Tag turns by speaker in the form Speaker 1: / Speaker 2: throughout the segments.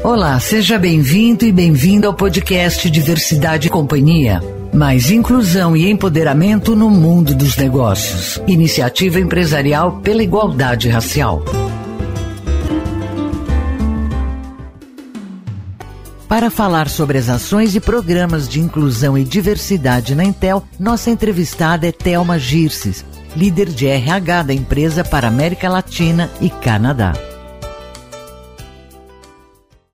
Speaker 1: Olá, seja bem-vindo e bem-vinda ao podcast Diversidade e Companhia. Mais inclusão e empoderamento no mundo dos negócios. Iniciativa empresarial pela igualdade racial. Para falar sobre as ações e programas de inclusão e diversidade na Intel, nossa entrevistada é Thelma Girces, líder de RH da empresa para América Latina e Canadá.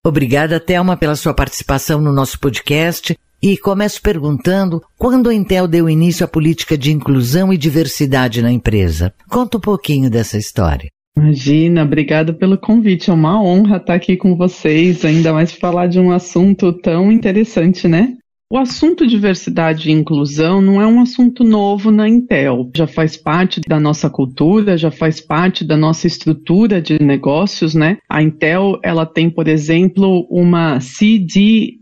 Speaker 1: Obrigada, Thelma, pela sua participação no nosso podcast e começo perguntando quando a Intel deu início à política de inclusão e diversidade na empresa. Conta um pouquinho dessa história.
Speaker 2: Imagina, obrigada pelo convite, é uma honra estar aqui com vocês, ainda mais falar de um assunto tão interessante, né? O assunto diversidade e inclusão não é um assunto novo na Intel, já faz parte da nossa cultura, já faz parte da nossa estrutura de negócios, né? A Intel, ela tem, por exemplo, uma CDIO,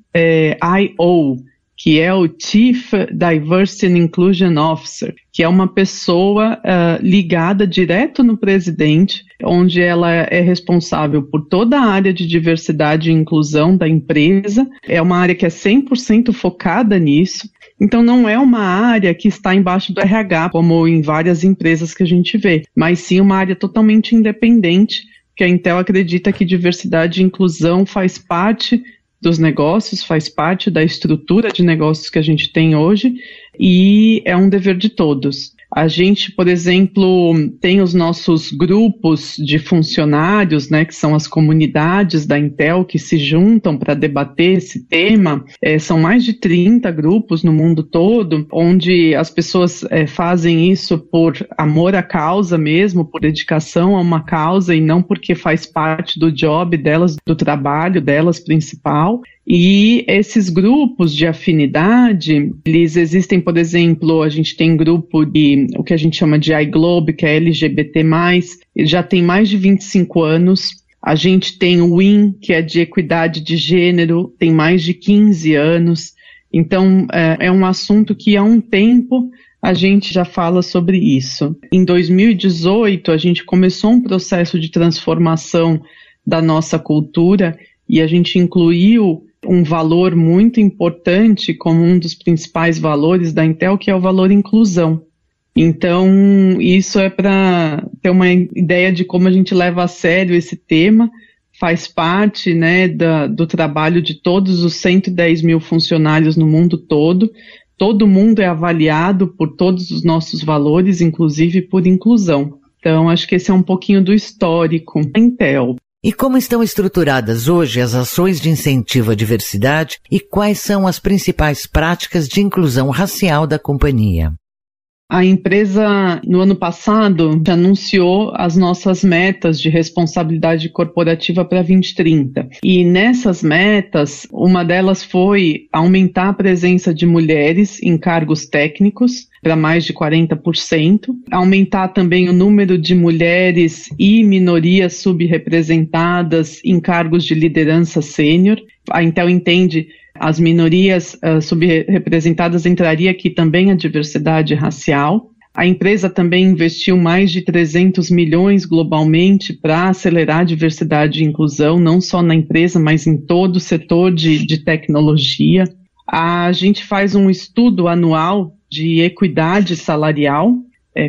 Speaker 2: que é o Chief Diversity and Inclusion Officer, que é uma pessoa ligada direto no presidente, onde ela é responsável por toda a área de diversidade e inclusão da empresa. É uma área que é 100% focada nisso. Então não é uma área que está embaixo do RH, como em várias empresas que a gente vê, mas sim uma área totalmente independente, que a Intel acredita que diversidade e inclusão faz parte dos negócios, faz parte da estrutura de negócios que a gente tem hoje e é um dever de todos. A gente, por exemplo, tem os nossos grupos de funcionários, né, que são as comunidades da Intel que se juntam para debater esse tema. São mais de 30 grupos no mundo todo, onde as pessoas fazem isso por amor à causa mesmo, por dedicação a uma causa e não porque faz parte do job delas, do trabalho delas principal. E esses grupos de afinidade, eles existem, por exemplo, a gente tem grupo de o que a gente chama de iGlobe, que é LGBT+, ele já tem mais de 25 anos. A gente tem o WIN, que é de equidade de gênero, tem mais de 15 anos. Então, é um assunto que há um tempo a gente já fala sobre isso. Em 2018, a gente começou um processo de transformação da nossa cultura e a gente incluiu um valor muito importante como um dos principais valores da Intel, que é o valor inclusão. Então, isso é para ter uma ideia de como a gente leva a sério esse tema, faz parte, né, do trabalho de todos os 110 mil funcionários no mundo todo. Todo mundo é avaliado por todos os nossos valores, inclusive por inclusão. Então, acho que esse é um pouquinho do histórico da Intel.
Speaker 1: E como estão estruturadas hoje as ações de incentivo à diversidade e quais são as principais práticas de inclusão racial da companhia?
Speaker 2: A empresa, no ano passado, anunciou as nossas metas de responsabilidade corporativa para 2030. E nessas metas, uma delas foi aumentar a presença de mulheres em cargos técnicos para mais de 40%, aumentar também o número de mulheres e minorias subrepresentadas em cargos de liderança sênior. A Intel entende as minorias subrepresentadas, entraria aqui também a diversidade racial. A empresa também investiu mais de 300 milhões globalmente para acelerar a diversidade e inclusão, não só na empresa, mas em todo o setor de tecnologia. A gente faz um estudo anual de equidade salarial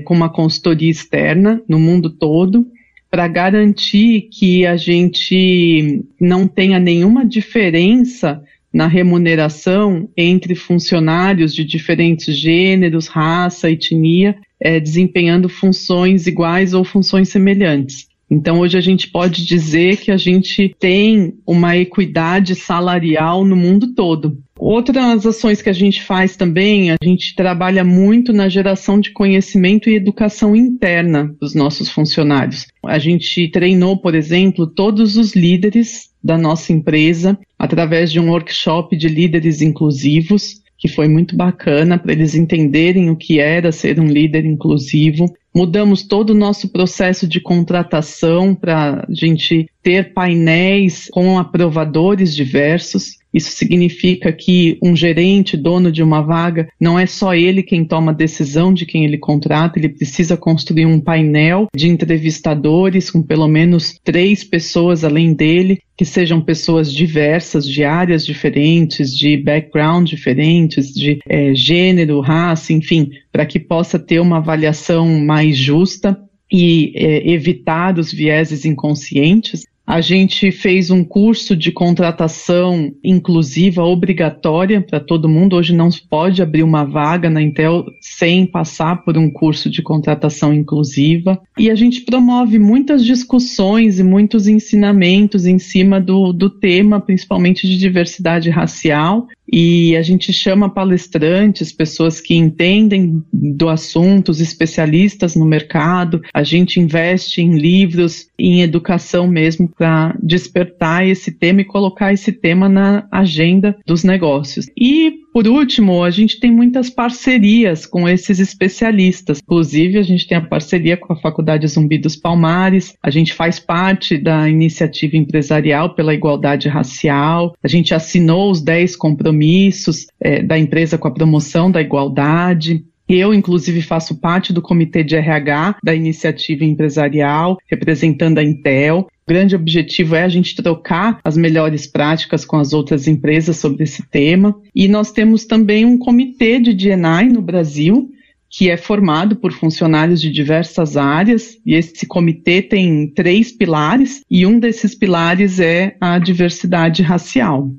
Speaker 2: com uma consultoria externa no mundo todo, para garantir que a gente não tenha nenhuma diferença na remuneração entre funcionários de diferentes gêneros, raça, etnia, desempenhando funções iguais ou funções semelhantes. Então, hoje a gente pode dizer que a gente tem uma equidade salarial no mundo todo. Outras ações que a gente faz também, a gente trabalha muito na geração de conhecimento e educação interna dos nossos funcionários. A gente treinou, por exemplo, todos os líderes da nossa empresa através de um workshop de líderes inclusivos, que foi muito bacana para eles entenderem o que era ser um líder inclusivo. Mudamos todo o nosso processo de contratação para a gente ter painéis com aprovadores diversos. Isso significa que um gerente, dono de uma vaga, não é só ele quem toma a decisão de quem ele contrata, ele precisa construir um painel de entrevistadores com pelo menos 3 pessoas além dele, que sejam pessoas diversas, de áreas diferentes, de background diferentes, de gênero, raça, enfim, para que possa ter uma avaliação mais justa e evitar os vieses inconscientes. A gente fez um curso de contratação inclusiva obrigatória para todo mundo. Hoje não se pode abrir uma vaga na Intel sem passar por um curso de contratação inclusiva. E a gente promove muitas discussões e muitos ensinamentos em cima do tema, principalmente de diversidade racial. E a gente chama palestrantes, pessoas que entendem do assunto, os especialistas no mercado. A gente investe em livros, em educação mesmo, para despertar esse tema e colocar esse tema na agenda dos negócios. E, por último, a gente tem muitas parcerias com esses especialistas. Inclusive, a gente tem a parceria com a Faculdade Zumbi dos Palmares, a gente faz parte da iniciativa empresarial pela igualdade racial, a gente assinou os 10 compromissos da empresa com a promoção da igualdade. Eu, inclusive, faço parte do comitê de RH da iniciativa empresarial, representando a Intel. O grande objetivo é a gente trocar as melhores práticas com as outras empresas sobre esse tema. E nós temos também um comitê de D&I no Brasil, que é formado por funcionários de diversas áreas, e esse comitê tem 3 pilares, e um desses pilares é a diversidade racial.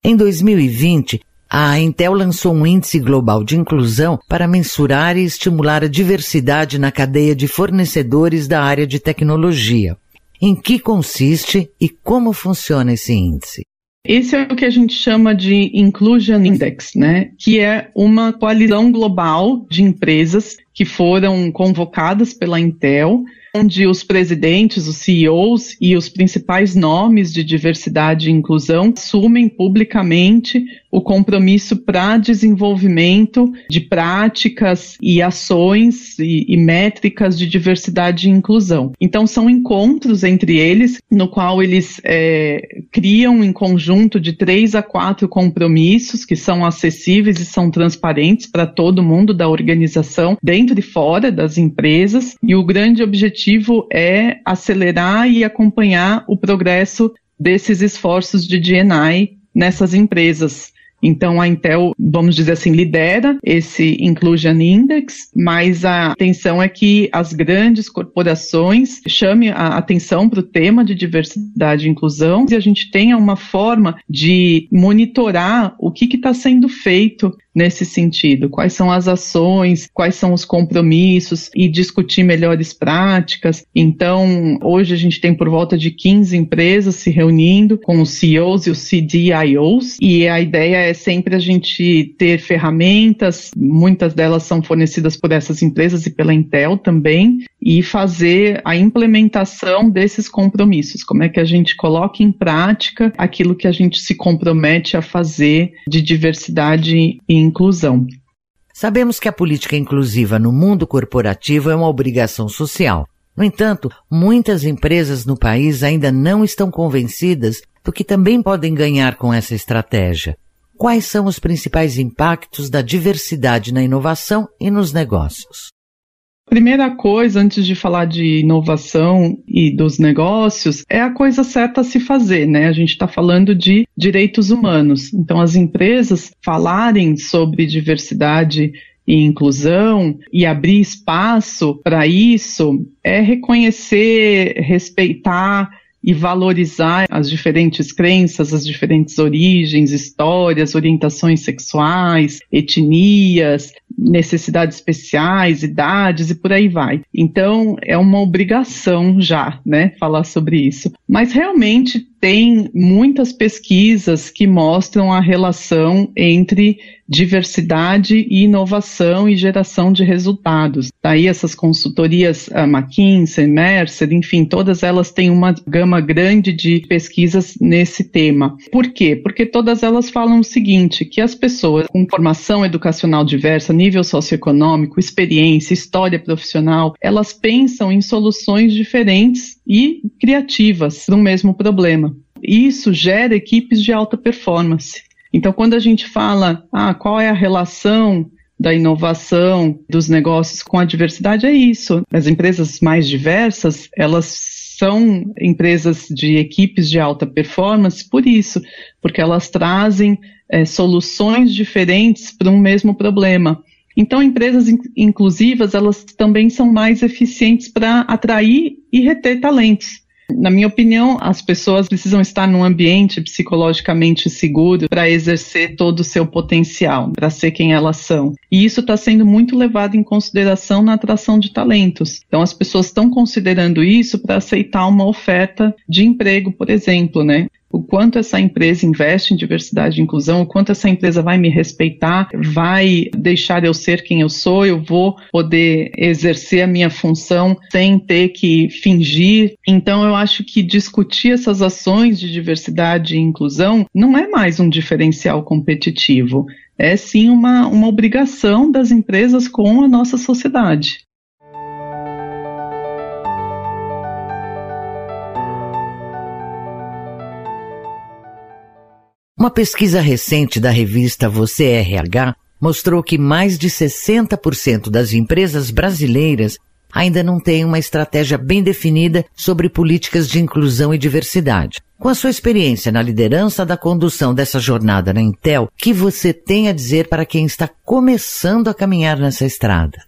Speaker 1: Em 2020, a Intel lançou um índice global de inclusão para mensurar e estimular a diversidade na cadeia de fornecedores da área de tecnologia. Em que consiste e como funciona esse índice?
Speaker 2: Esse é o que a gente chama de Inclusion Index, né? Que é uma coalizão global de empresas que foram convocadas pela Intel, onde os presidentes, os CEOs e os principais nomes de diversidade e inclusão assumem publicamente o compromisso para desenvolvimento de práticas e ações e métricas de diversidade e inclusão. Então, são encontros entre eles, no qual eles criam em conjunto de 3 a 4 compromissos que são acessíveis e são transparentes para todo mundo da organização, dentro e fora das empresas, e o grande objetivo é acelerar e acompanhar o progresso desses esforços de D&I nessas empresas. Então, a Intel, vamos dizer assim, lidera esse Inclusion Index, mas a intenção é que as grandes corporações chamem a atenção para o tema de diversidade e inclusão e a gente tenha uma forma de monitorar o que está sendo feito nesse sentido, quais são as ações, quais são os compromissos e discutir melhores práticas. Então, hoje a gente tem por volta de 15 empresas se reunindo com os CEOs e os CDIOs e a ideia é sempre a gente ter ferramentas, muitas delas são fornecidas por essas empresas e pela Intel também, e fazer a implementação desses compromissos, como é que a gente coloca em prática aquilo que a gente se compromete a fazer de diversidade e inclusão.
Speaker 1: Sabemos que a política inclusiva no mundo corporativo é uma obrigação social. No entanto, muitas empresas no país ainda não estão convencidas do que também podem ganhar com essa estratégia. Quais são os principais impactos da diversidade na inovação e nos negócios?
Speaker 2: Primeira coisa, antes de falar de inovação e dos negócios, é a coisa certa a se fazer, né? A gente está falando de direitos humanos. Então, as empresas falarem sobre diversidade e inclusão e abrir espaço para isso é reconhecer, respeitar e valorizar as diferentes crenças, as diferentes origens, histórias, orientações sexuais, etnias, necessidades especiais, idades e por aí vai. Então, é uma obrigação já, né, falar sobre isso. Mas realmente tem muitas pesquisas que mostram a relação entre diversidade e inovação e geração de resultados. Daí essas consultorias, a McKinsey, Mercer, enfim, todas elas têm uma gama grande de pesquisas nesse tema. Por quê? Porque todas elas falam o seguinte, que as pessoas com formação educacional diversa, nível socioeconômico, experiência, história profissional, elas pensam em soluções diferentes e criativas para um mesmo problema. Isso gera equipes de alta performance. Então, quando a gente fala, qual é a relação da inovação, dos negócios com a diversidade, é isso. As empresas mais diversas, elas são empresas de equipes de alta performance por isso, porque elas trazem soluções diferentes para um mesmo problema. Então, empresas inclusivas, elas também são mais eficientes para atrair e reter talentos. Na minha opinião, as pessoas precisam estar num ambiente psicologicamente seguro para exercer todo o seu potencial, para ser quem elas são. E isso está sendo muito levado em consideração na atração de talentos. Então, as pessoas estão considerando isso para aceitar uma oferta de emprego, por exemplo, né? O quanto essa empresa investe em diversidade e inclusão, o quanto essa empresa vai me respeitar, vai deixar eu ser quem eu sou, eu vou poder exercer a minha função sem ter que fingir. Então, eu acho que discutir essas ações de diversidade e inclusão não é mais um diferencial competitivo, é sim uma obrigação das empresas com a nossa sociedade.
Speaker 1: Uma pesquisa recente da revista Você RH mostrou que mais de 60% das empresas brasileiras ainda não têm uma estratégia bem definida sobre políticas de inclusão e diversidade. Com a sua experiência na liderança da condução dessa jornada na Intel, o que você tem a dizer para quem está começando a caminhar nessa estrada?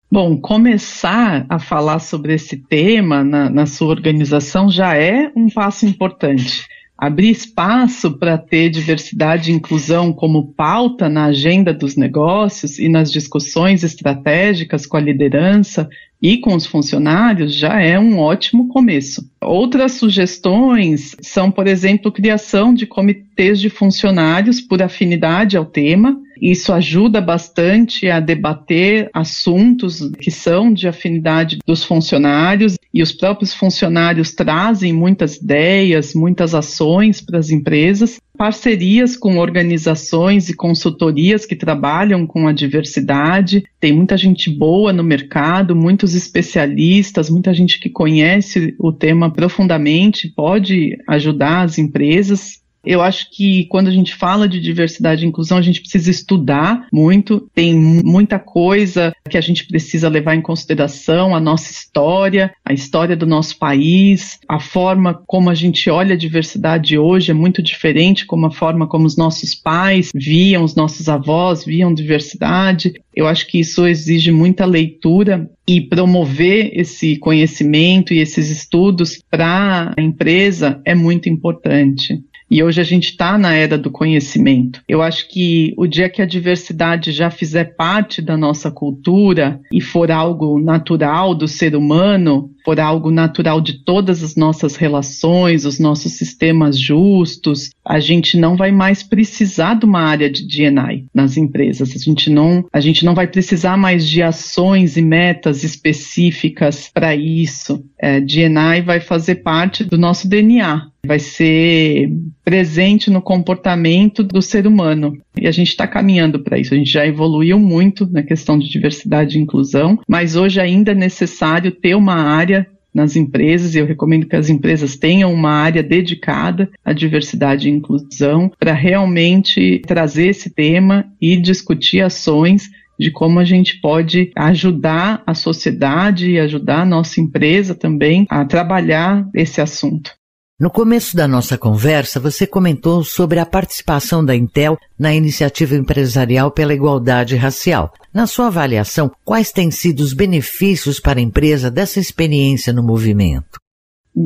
Speaker 2: Bom, começar a falar sobre esse tema na sua organização já é um passo importante. Abrir espaço para ter diversidade e inclusão como pauta na agenda dos negócios e nas discussões estratégicas com a liderança e com os funcionários já é um ótimo começo. Outras sugestões são, por exemplo, criação de comitês de funcionários por afinidade ao tema. Isso ajuda bastante a debater assuntos que são de afinidade dos funcionários e os próprios funcionários trazem muitas ideias, muitas ações para as empresas. Parcerias com organizações e consultorias que trabalham com a diversidade. Tem muita gente boa no mercado, muitos especialistas, muita gente que conhece o tema profundamente, pode ajudar as empresas. Eu acho que quando a gente fala de diversidade e inclusão, a gente precisa estudar muito, tem muita coisa que a gente precisa levar em consideração, a nossa história, a história do nosso país, a forma como a gente olha a diversidade hoje é muito diferente, como a forma como os nossos pais viam, os nossos avós viam diversidade. Eu acho que isso exige muita leitura e promover esse conhecimento e esses estudos para a empresa é muito importante. E hoje a gente está na era do conhecimento. Eu acho que o dia que a diversidade já fizer parte da nossa cultura e for algo natural do ser humano, for algo natural de todas as nossas relações, os nossos sistemas justos, a gente não vai mais precisar de uma área de D&I nas empresas. A gente não vai precisar mais de ações e metas específicas para isso. D&I vai fazer parte do nosso DNA. Vai ser presente no comportamento do ser humano. E a gente está caminhando para isso. A gente já evoluiu muito na questão de diversidade e inclusão, mas hoje ainda é necessário ter uma área nas empresas, e eu recomendo que as empresas tenham uma área dedicada à diversidade e inclusão para realmente trazer esse tema e discutir ações de como a gente pode ajudar a sociedade e ajudar a nossa empresa também a trabalhar esse assunto.
Speaker 1: No começo da nossa conversa, você comentou sobre a participação da Intel na iniciativa empresarial pela igualdade racial. Na sua avaliação, quais têm sido os benefícios para a empresa dessa experiência no movimento?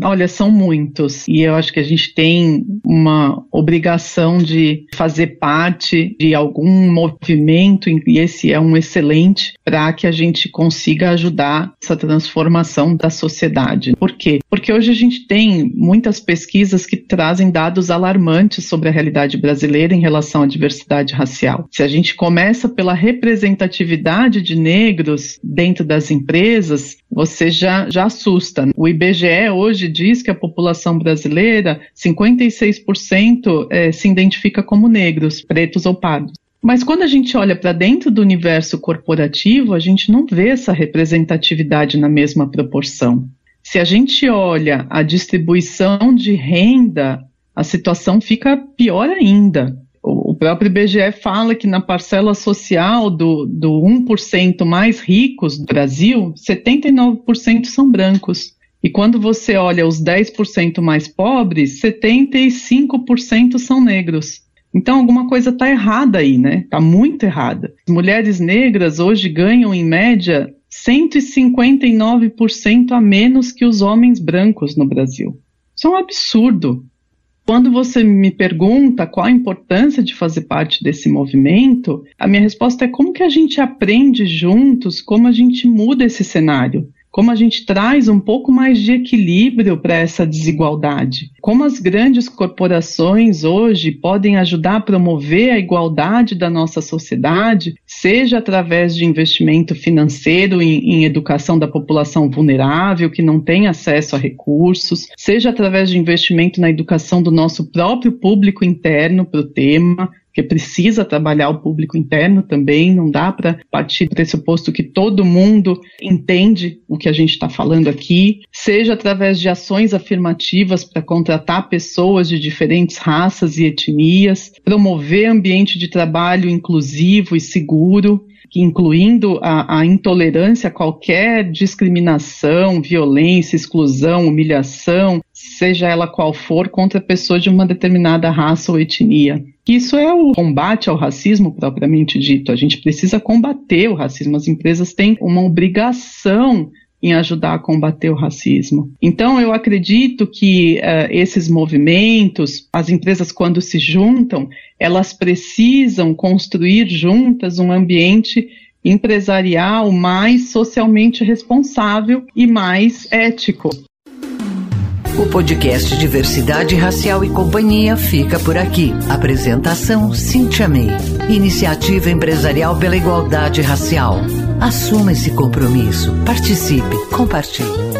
Speaker 2: Olha, são muitos, e eu acho que a gente tem uma obrigação de fazer parte de algum movimento, e esse é um excelente, para que a gente consiga ajudar essa transformação da sociedade. Por quê? Porque hoje a gente tem muitas pesquisas que trazem dados alarmantes sobre a realidade brasileira em relação à diversidade racial. Se a gente começa pela representatividade de negros dentro das empresas, você já assusta. O IBGE hoje diz que a população brasileira, 56% se identifica como negros, pretos ou pardos. Mas quando a gente olha para dentro do universo corporativo, a gente não vê essa representatividade na mesma proporção. Se a gente olha a distribuição de renda, a situação fica pior ainda. O próprio IBGE fala que na parcela social do 1% mais ricos do Brasil, 79% são brancos. E quando você olha os 10% mais pobres, 75% são negros. Então alguma coisa está errada aí, né? Está muito errada. As mulheres negras hoje ganham, em média, 159% a menos que os homens brancos no Brasil. Isso é um absurdo. Quando você me pergunta qual a importância de fazer parte desse movimento, a minha resposta é como que a gente aprende juntos, como a gente muda esse cenário. Como a gente traz um pouco mais de equilíbrio para essa desigualdade. Como as grandes corporações hoje podem ajudar a promover a igualdade da nossa sociedade, seja através de investimento financeiro em educação da população vulnerável, que não tem acesso a recursos, seja através de investimento na educação do nosso próprio público interno para o tema, porque precisa trabalhar o público interno também, não dá para partir do pressuposto que todo mundo entende o que a gente está falando aqui, seja através de ações afirmativas para contratar pessoas de diferentes raças e etnias, promover ambiente de trabalho inclusivo e seguro, incluindo a intolerância a qualquer discriminação, violência, exclusão, humilhação, seja ela qual for, contra pessoas de uma determinada raça ou etnia. Isso é o combate ao racismo propriamente dito. A gente precisa combater o racismo. As empresas têm uma obrigação em ajudar a combater o racismo. Então, eu acredito que esses movimentos, as empresas quando se juntam, elas precisam construir juntas um ambiente empresarial mais socialmente responsável e mais ético.
Speaker 1: O podcast Diversidade Racial e Companhia fica por aqui. Apresentação: Cíntia May. Iniciativa Empresarial pela Igualdade Racial. Assuma esse compromisso. Participe. Compartilhe.